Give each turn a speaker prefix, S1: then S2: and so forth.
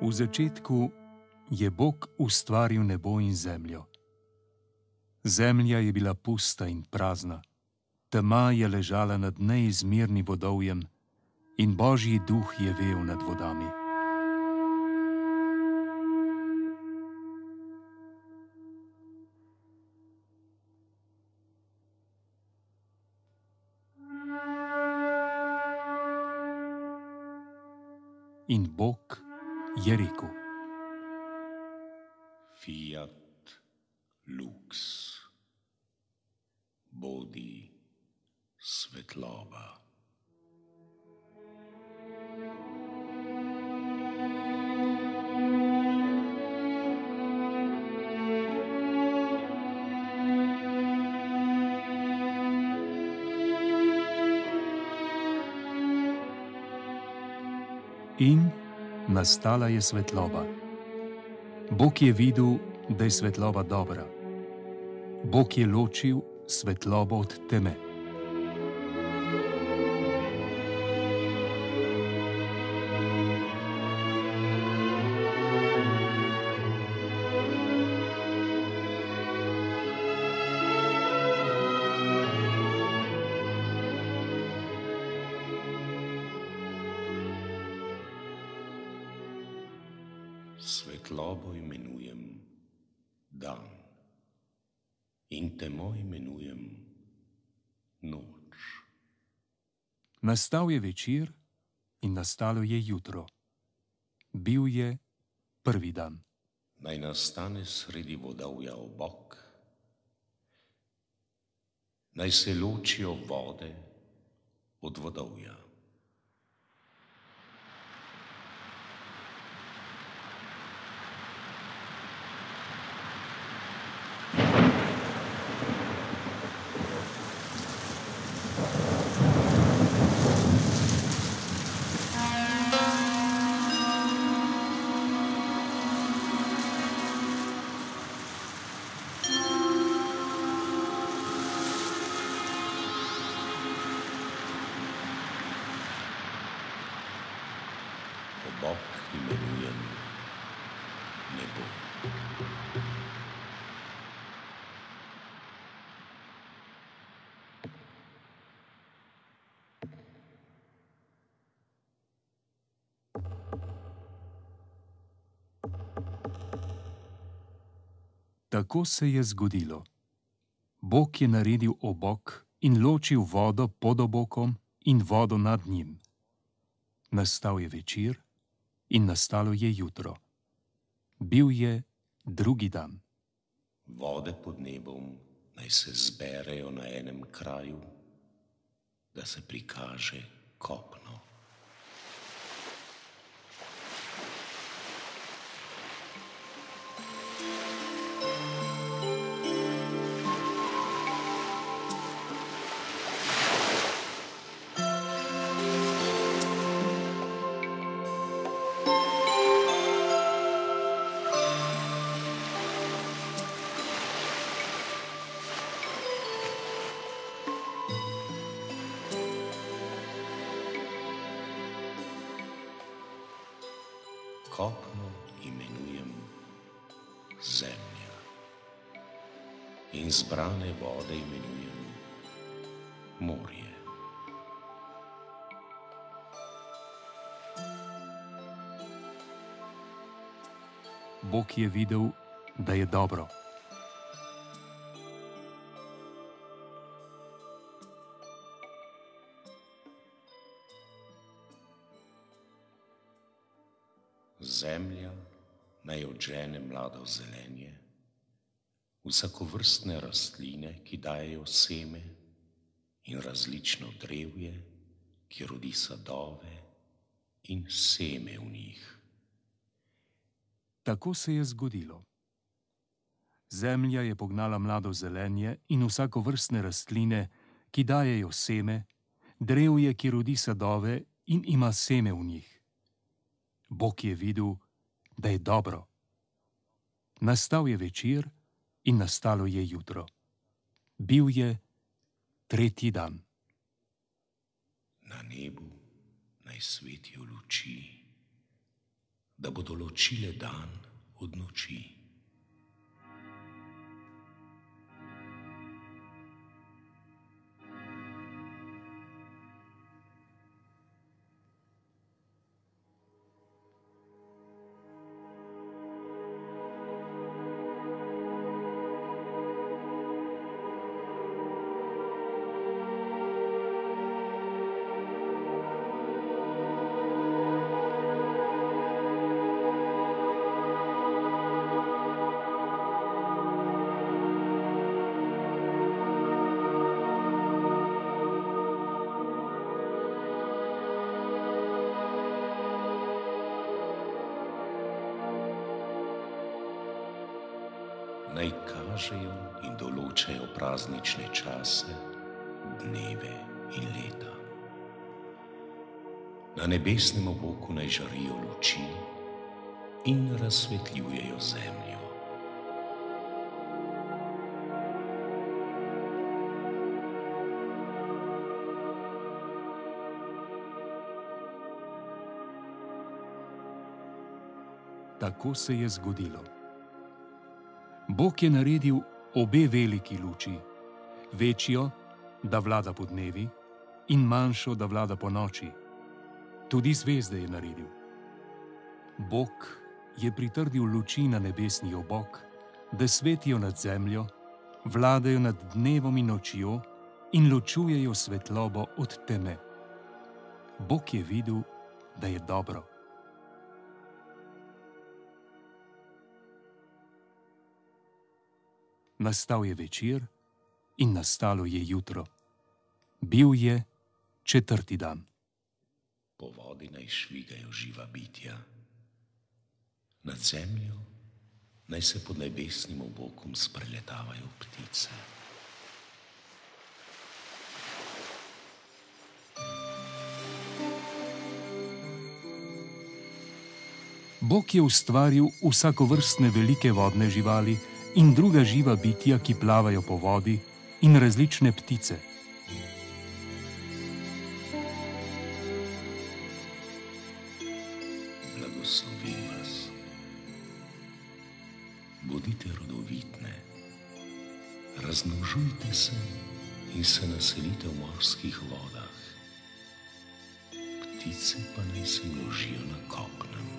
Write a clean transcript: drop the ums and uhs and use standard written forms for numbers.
S1: V začetku je Bog ustvaril nebo in zemljo. Zemlja je bila pusta in prazna, tema je ležala nad neizmernim vodovjem in Božji duh je vel nad vodami. In Bog je rekel:
S2: Fiat lux, bodi svetloba.
S1: In nastala je svetloba. Bog je videl, da je svetloba dobra. Bog je ločil svetlobo od teme.
S2: Svetlobo imenujem dan in temo imenujem noč.
S1: Nastal je večer in nastalo je jutro. Bil je prvi dan.
S2: Naj nastane sredi vodovja obok, naj se ločijo vode od vodovja. Obok imenujem nebo.
S1: Tako se je zgodilo. Bog je naredil obok in ločil vodo pod obokom in vodo nad njim. Nastal je večer in nastalo je jutro. Bil je drugi dan.
S2: Vode pod nebom naj se zberejo na enem kraju, da se prikaže kopno. Kopno imenujem zemlja in zbrane vode imenujem morje.
S1: Bog je videl, da je dobro.
S2: Zemlja naj odžene mlado zelenje, vsakovrstne rastline, ki dajejo seme, in različno drevje, ki rodi sadove in seme v njih.
S1: Tako se je zgodilo. Zemlja je pognala mlado zelenje in vsakovrstne rastline, ki dajejo seme, drevje, ki rodi sadove in ima seme v njih. Bog je videl, da je dobro. Nastal je večer in nastalo je jutro. Bil je tretji dan.
S2: Na nebu naj svetijo luči, da bodo ločile dan od noči. Naj kažejo in določajo praznične čase, dneve in leta. Na nebesnem oboku naj žarijo luči in razsvetljujejo zemljo.
S1: Tako se je zgodilo. Bog je naredil obe veliki luči, večjo, da vlada po dnevi, in manjšo, da vlada po noči. Tudi zvezde je naredil. Bog je pritrdil luči na nebesni obok, da svetijo nad zemljo, vladajo nad dnevom in nočjo in ločujejo svetlobo od teme. Bog je videl, da je dobro. Nastal je večer in nastalo je jutro. Bil je 4. dan.
S2: Po vodi naj švigajo živa bitja. Nad zemljo naj se pod nebesnim obokom spreletavajo ptice.
S1: Bog je ustvaril vsakovrstne velike vodne živali in druga živa bitja, ki plavajo po vodi, in različne ptice.
S2: Blagoslovim vas. Bodite rodovitne, razmnožujte se in se naselite v morskih vodah. Ptice pa naj se množijo na kopnem.